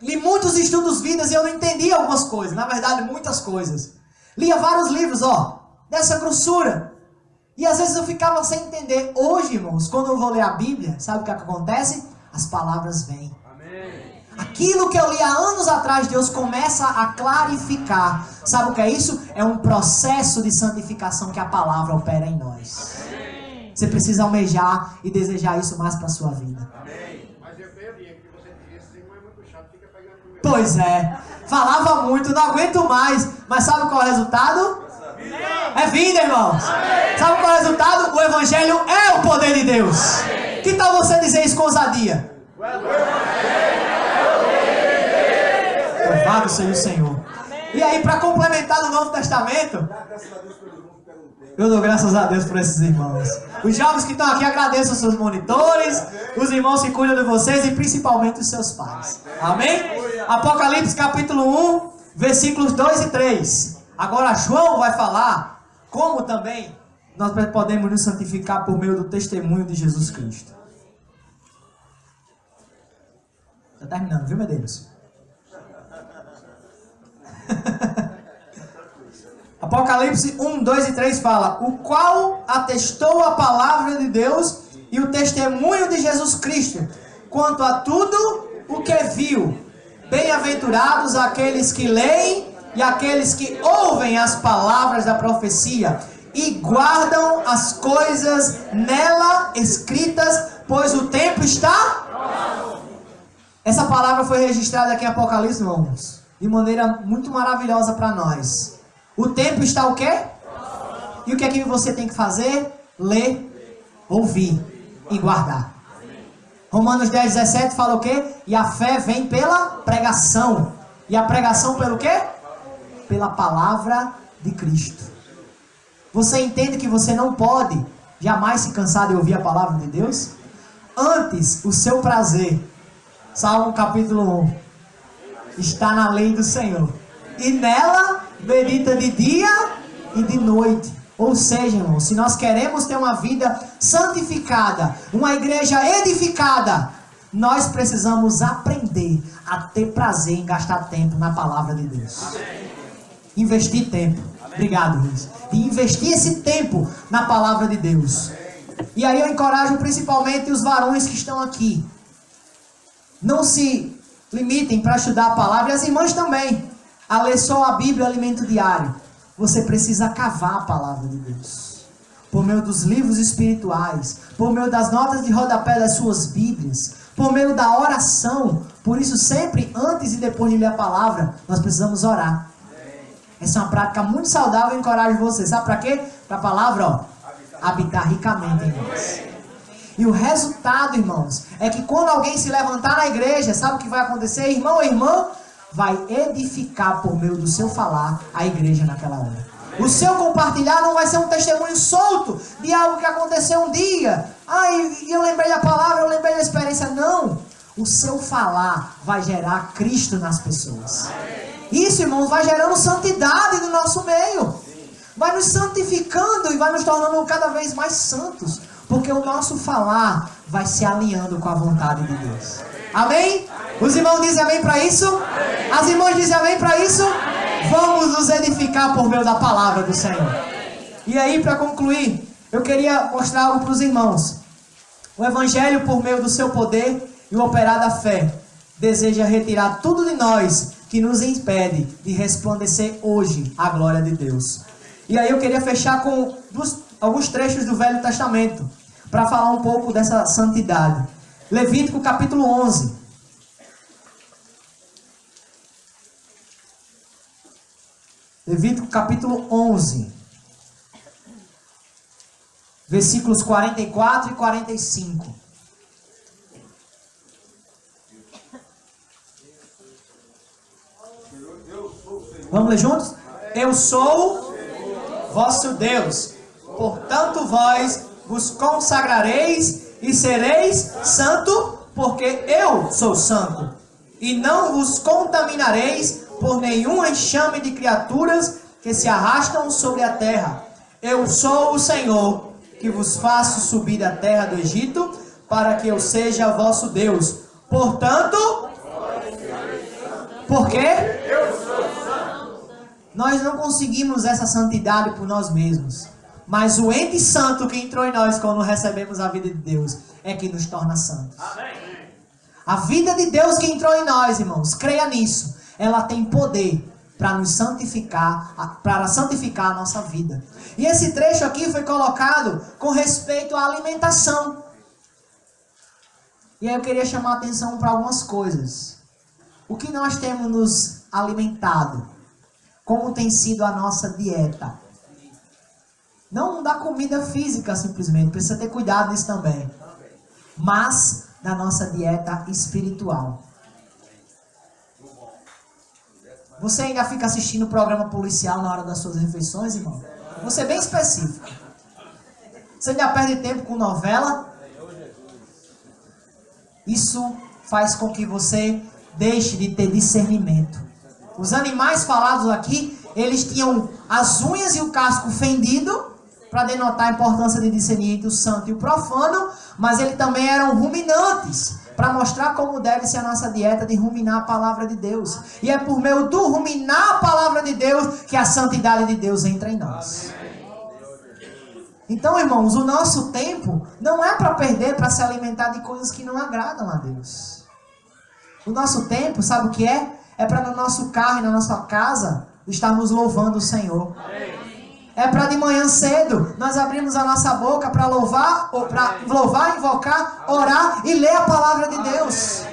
Li muitos estudos vidas e eu não entendi algumas coisas. Na verdade, muitas coisas. Lia vários livros, dessa grossura. E às vezes eu ficava sem entender. Hoje, irmãos, quando eu vou ler a Bíblia, sabe o que acontece? As palavras vêm. Amém. Aquilo que eu li há anos atrás, Deus começa a clarificar. Sabe o que é isso? É um processo de santificação que a palavra opera em nós. Amém. Você precisa almejar e desejar isso mais para a sua vida. Amém. Mas eu perdi, que você disse, esse irmão é muito chato, fica pegando o meu. Pois é. Falava muito, não aguento mais. Mas sabe qual é o resultado? É vida, irmãos. Amém. Sabe qual é o resultado? O Evangelho é o poder de Deus. Amém. Que tal você dizer isso com ousadia? O Evangelho é o poder de Deus. Louvado seja o Senhor. Amém. E aí, para complementar no Novo Testamento, eu dou graças a Deus por esses irmãos. Os jovens que estão aqui, agradeço os seus monitores, os irmãos que cuidam de vocês e principalmente os seus pais. Amém? Apocalipse capítulo 1, versículos 2 e 3. Agora João vai falar como também nós podemos nos santificar por meio do testemunho de Jesus Cristo. Está terminando, viu, Medeiros? Apocalipse 1, 2 e 3 fala: o qual atestou a palavra de Deus e o testemunho de Jesus Cristo, quanto a tudo o que viu. Bem-aventurados aqueles que leem e aqueles que ouvem as palavras da profecia e guardam as coisas nela escritas, pois o tempo está... Essa palavra foi registrada aqui em Apocalipse, irmãos, de maneira muito maravilhosa para nós. O tempo está o quê? E o que é que você tem que fazer? Ler, ouvir e guardar. Romanos 10, 17 fala o quê? E a fé vem pela pregação. E a pregação pelo quê? Pela palavra de Cristo. Você entende que você não pode jamais se cansar de ouvir a palavra de Deus? Antes, o seu prazer, Salmo capítulo 1, está na lei do Senhor. E nela medita de dia e de noite. Ou seja, irmão, se nós queremos ter uma vida santificada, uma igreja edificada, nós precisamos aprender a ter prazer em gastar tempo na palavra de Deus. Amém. Investir tempo. Amém. Obrigado, Luiz. E investir esse tempo na palavra de Deus. Amém. E aí eu encorajo principalmente os varões que estão aqui. Não se limitem para estudar a palavra, e as irmãs também, a ler só a Bíblia, alimento diário. Você precisa cavar a palavra de Deus. Por meio dos livros espirituais, por meio das notas de rodapé das suas Bíblias, por meio da oração. Por isso, sempre, antes e depois de ler a palavra, nós precisamos orar. Essa é uma prática muito saudável e encorajo você. Sabe para quê? Para a palavra, habitar ricamente em nós. E o resultado, irmãos, é que quando alguém se levantar na igreja, sabe o que vai acontecer? Irmão ou irmã, vai edificar por meio do seu falar a igreja naquela hora. O seu compartilhar não vai ser um testemunho solto de algo que aconteceu um dia. E eu lembrei da palavra, eu lembrei da experiência. Não. O seu falar vai gerar Cristo nas pessoas. Isso, irmãos, vai gerando santidade no nosso meio. Vai nos santificando e vai nos tornando cada vez mais santos. Porque o nosso falar vai se alinhando com a vontade de Deus. Amém? Os irmãos dizem amém para isso? Amém. As irmãs dizem amém para isso? Amém. Vamos nos edificar por meio da palavra do Senhor. E aí, para concluir, eu queria mostrar algo para os irmãos. O Evangelho, por meio do seu poder e o operar da fé, deseja retirar tudo de nós que nos impede de resplandecer hoje a glória de Deus. E aí eu queria fechar com alguns trechos do Velho Testamento, para falar um pouco dessa santidade. Levítico capítulo 11. Levítico capítulo 11. Versículos 44 e 45. Vamos ler juntos? Eu sou vosso Deus. Portanto vós vos consagrareis e sereis santo, porque eu sou santo. e não vos contaminareis por nenhum enxame de criaturas que se arrastam sobre a terra. Eu sou o Senhor, que vos faço subir da terra do Egito, para que eu seja vosso Deus. Portanto, por quê? Nós não conseguimos essa santidade por nós mesmos. Mas o ente santo que entrou em nós quando recebemos a vida de Deus é que nos torna santos. A vida de Deus que entrou em nós, irmãos, creia nisso. Ela tem poder para nos santificar, para santificar a nossa vida. E esse trecho aqui foi colocado com respeito à alimentação. E aí eu queria chamar a atenção para algumas coisas. O que nós temos nos alimentado? Como tem sido a nossa dieta? Não da comida física simplesmente, precisa ter cuidado nisso também. Mas da nossa dieta espiritual. Você ainda fica assistindo o programa policial na hora das suas refeições, irmão? Vou ser bem específico. Você ainda perde tempo com novela? Isso faz com que você deixe de ter discernimento. Os animais falados aqui, eles tinham as unhas e o casco fendido, para denotar a importância de discernir entre o santo e o profano, mas eles também eram ruminantes, para mostrar como deve ser a nossa dieta de ruminar a palavra de Deus. E é por meio do ruminar a palavra de Deus que a santidade de Deus entra em nós. Então, irmãos, o nosso tempo não é para perder, para se alimentar de coisas que não agradam a Deus. O nosso tempo, sabe o que é? É para no nosso carro e na nossa casa estarmos louvando o Senhor. É para de manhã cedo nós abrirmos a nossa boca para louvar, invocar, orar e ler a palavra de Deus.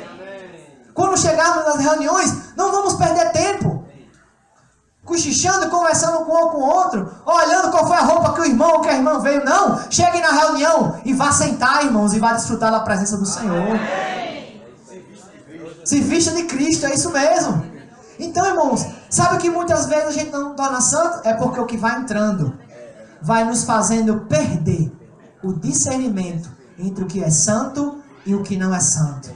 Quando chegarmos nas reuniões, não vamos perder tempo cochichando, conversando com um com o outro, olhando qual foi a roupa que o irmão ou que a irmã veio. Não, chegue na reunião e vá sentar, irmãos, e vá desfrutar da presença do Senhor. Se vista de Cristo, é isso mesmo. Então, irmãos, sabe que muitas vezes a gente não torna santo? É porque o que vai entrando vai nos fazendo perder o discernimento entre o que é santo e o que não é santo.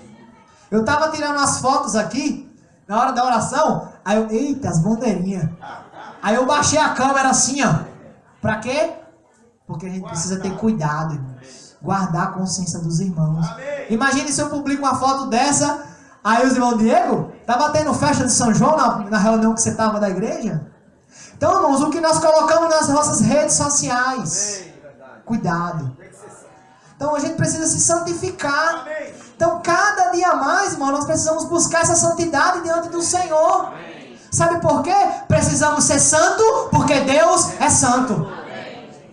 Eu estava tirando as fotos aqui, na hora da oração, aí eu, eita, as bandeirinhas. Aí eu baixei a câmera assim, ó. Pra quê? Porque a gente precisa ter cuidado, irmãos. Guardar a consciência dos irmãos. Imagine se eu publico uma foto dessa. Aí os irmãos, Diego, tava tendo festa de São João na reunião que você estava da igreja? Então, irmãos, o que nós colocamos nas nossas redes sociais? Cuidado. Então, a gente precisa se santificar. Então, cada dia mais, irmão, nós precisamos buscar essa santidade diante do Senhor. Sabe por quê? Precisamos ser santo porque Deus é santo.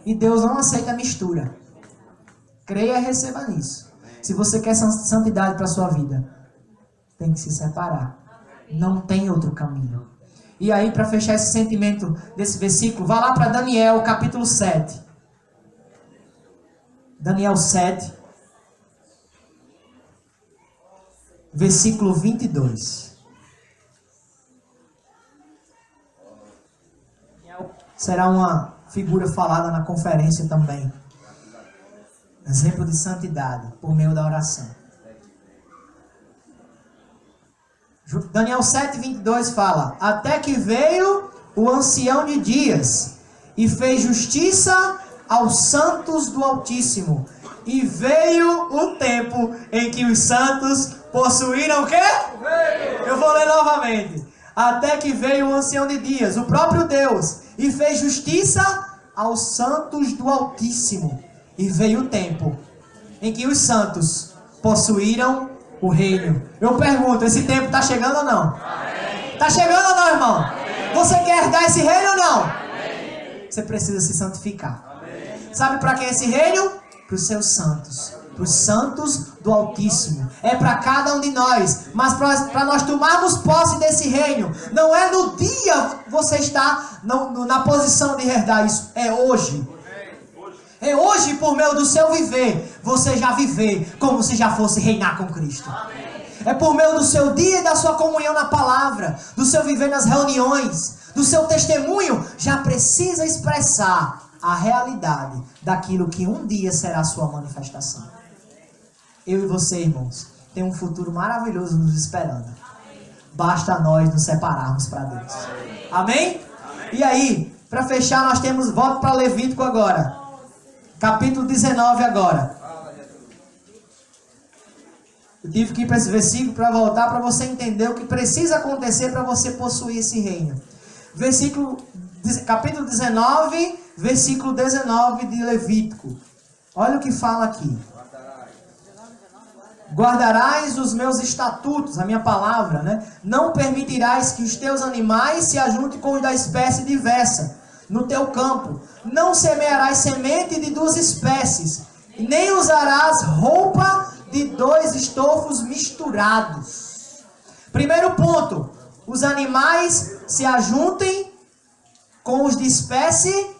E Deus não aceita mistura. Creia e receba nisso. Se você quer santidade para a sua vida, tem que se separar. Não tem outro caminho. E aí, para fechar esse sentimento desse versículo, vá lá para Daniel, capítulo 7. Daniel 7, versículo 22. Será uma figura falada na conferência também. Exemplo de santidade por meio da oração. Daniel 7, 22 fala: até que veio o ancião de dias e fez justiça aos santos do Altíssimo. E veio o tempo em que os santos possuíram o quê? Eu vou ler novamente. Até que veio o ancião de dias, o próprio Deus, e fez justiça aos santos do Altíssimo. E veio o tempo em que os santos possuíram o reino. Eu pergunto, esse tempo está chegando ou não? Está chegando ou não, irmão? Amém. Você quer herdar esse reino ou não? Amém. Você precisa se santificar. Amém. Sabe para quem é esse reino? Para os seus santos. Para os santos do Altíssimo. É para cada um de nós. Mas para nós tomarmos posse desse reino, não é no dia você está na posição de herdar isso. É hoje. É hoje, por meio do seu viver, você já viver como se já fosse reinar com Cristo. Amém. É por meio do seu dia e da sua comunhão na palavra, do seu viver nas reuniões, do seu testemunho, já precisa expressar a realidade daquilo que um dia será a sua manifestação. Eu e você, irmãos, tem um futuro maravilhoso nos esperando. basta nós nos separarmos para Deus. Amém? E aí, para fechar, nós temos, volto para Levítico agora. Capítulo 19 agora. Eu tive que ir para esse versículo para voltar, para você entender o que precisa acontecer para você possuir esse reino. Capítulo 19, versículo 19 de Levítico. Olha o que fala aqui. Guardarás os meus estatutos, a minha palavra, né? Não permitirás que os teus animais se ajuntem com os da espécie diversa no teu campo. Não semearás semente de duas espécies, nem usarás roupa de dois estofos misturados. Primeiro ponto, os animais se ajuntem com os de espécie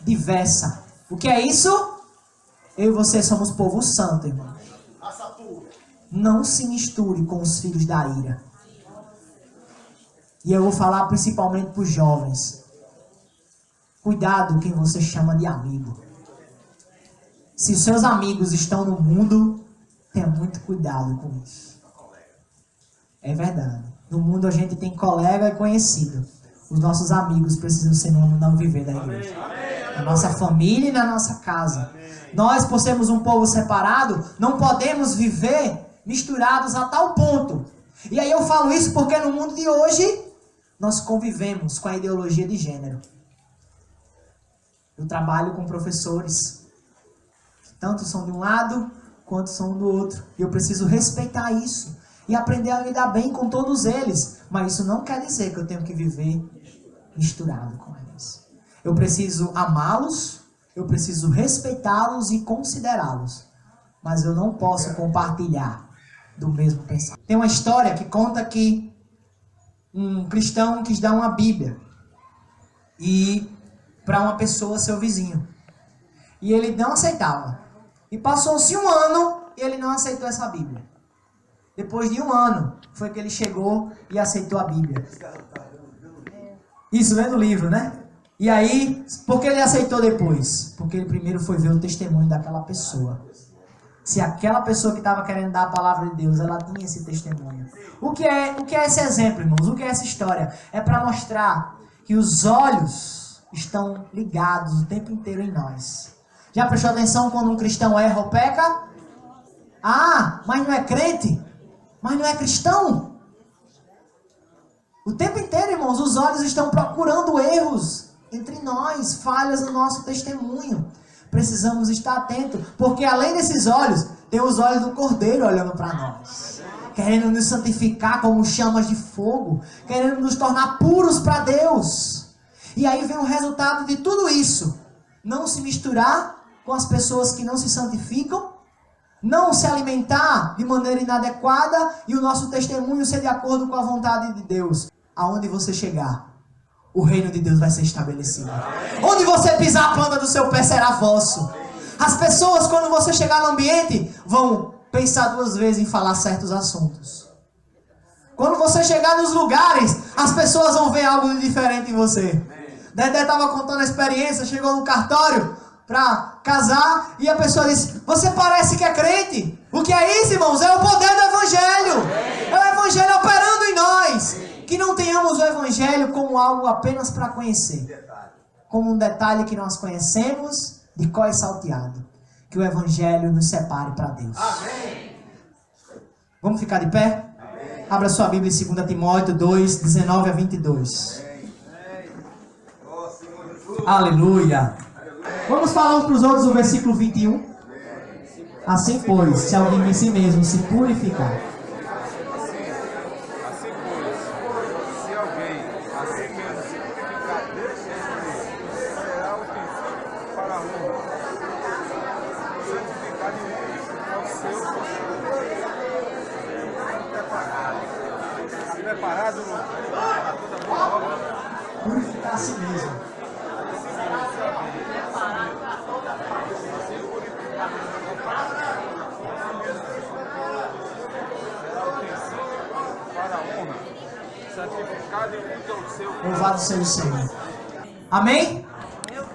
diversa. O que é isso? Eu e você somos povo santo, irmão. Não se misture com os filhos da ira. E eu vou falar principalmente para os jovens. Cuidado quem você chama de amigo. Se os seus amigos estão no mundo, tenha muito cuidado com isso. É verdade. No mundo a gente tem colega e conhecido. Os nossos amigos precisam ser no viver da igreja. Na nossa família e na nossa casa. Nós, por sermos um povo separado, não podemos viver misturados a tal ponto. E aí eu falo isso porque no mundo de hoje nós convivemos com a ideologia de gênero. Eu trabalho com professores que tanto são de um lado quanto são do outro. E eu preciso respeitar isso e aprender a lidar bem com todos eles. Mas isso não quer dizer que eu tenho que viver misturado com eles. Eu preciso amá-los, eu preciso respeitá-los e considerá-los. Mas eu não posso compartilhar do mesmo pensamento. Tem uma história que conta que um cristão quis dar uma Bíblia e para uma pessoa, seu vizinho. E ele não aceitava. E passou-se um ano e ele não aceitou essa Bíblia. Depois de um ano, foi que ele chegou e aceitou a Bíblia. Isso, lendo o livro, né? E aí, por que ele aceitou depois? Porque ele primeiro foi ver o testemunho daquela pessoa. Se aquela pessoa que estava querendo dar a palavra de Deus, ela tinha esse testemunho. O que é esse exemplo, irmãos? O que é essa história? É para mostrar que os olhos estão ligados o tempo inteiro em nós. Já prestou atenção quando um cristão erra ou peca? Ah, mas não é crente? Mas não é cristão? O tempo inteiro, irmãos, os olhos estão procurando erros entre nós, falhas no nosso testemunho. Precisamos estar atentos, porque além desses olhos, tem os olhos do Cordeiro olhando para nós, querendo nos santificar como chamas de fogo, querendo nos tornar puros para Deus. E aí vem o resultado de tudo isso: não se misturar com as pessoas que não se santificam, não se alimentar de maneira inadequada e o nosso testemunho ser de acordo com a vontade de Deus. Aonde você chegar, o reino de Deus vai ser estabelecido. Onde você pisar, a planta do seu pé será vosso. As pessoas, quando você chegar no ambiente, vão pensar duas vezes em falar certos assuntos. Quando você chegar nos lugares, as pessoas vão ver algo de diferente em você. Dedé estava contando a experiência, chegou no cartório para casar e a pessoa disse: você parece que é crente. O que é isso, irmãos? É o poder do Evangelho. É o Evangelho operando em nós. Que não tenhamos o Evangelho como algo apenas para conhecer. Como um detalhe que nós conhecemos de cós salteado. Que o Evangelho nos separe para Deus. Amém. Vamos ficar de pé? Amém. Abra sua Bíblia em 2 Timóteo 2, 19 a 22. Amém. Aleluia. Vamos falar uns para os outros o versículo 21. Assim, pois, se alguém em si mesmo se purificar. Purificar a si mesmo. Louvado seja o Senhor. Amém?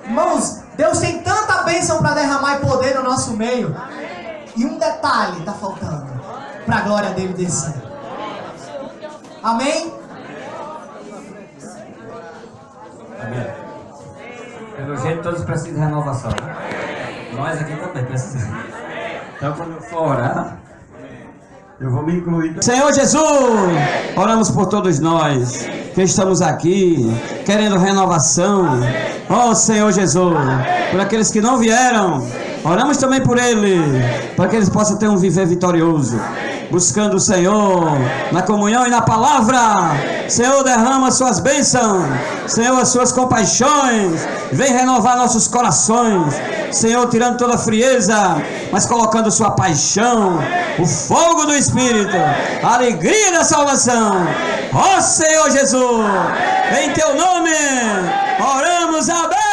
Irmãos, Deus tem tanta bênção para derramar e poder no nosso meio. E um detalhe está faltando para a glória dele descer. Amém? Amém. Pelo jeito todos precisam de renovação, né? Nós aqui também precisamos. Então quando eu for orar, eu vou me incluir. Senhor Jesus, oramos por todos nós que estamos aqui, querendo renovação. Oh Senhor Jesus, por aqueles que não vieram, oramos também por eles, para que eles possam ter um viver vitorioso, buscando o Senhor na comunhão e na palavra. Senhor, derrama as suas bênçãos, Senhor, as suas compaixões, vem renovar nossos corações, Senhor, tirando toda a frieza, mas colocando sua paixão, o fogo do Espírito, a alegria da salvação. Ó Senhor Jesus, em teu nome oramos, amém.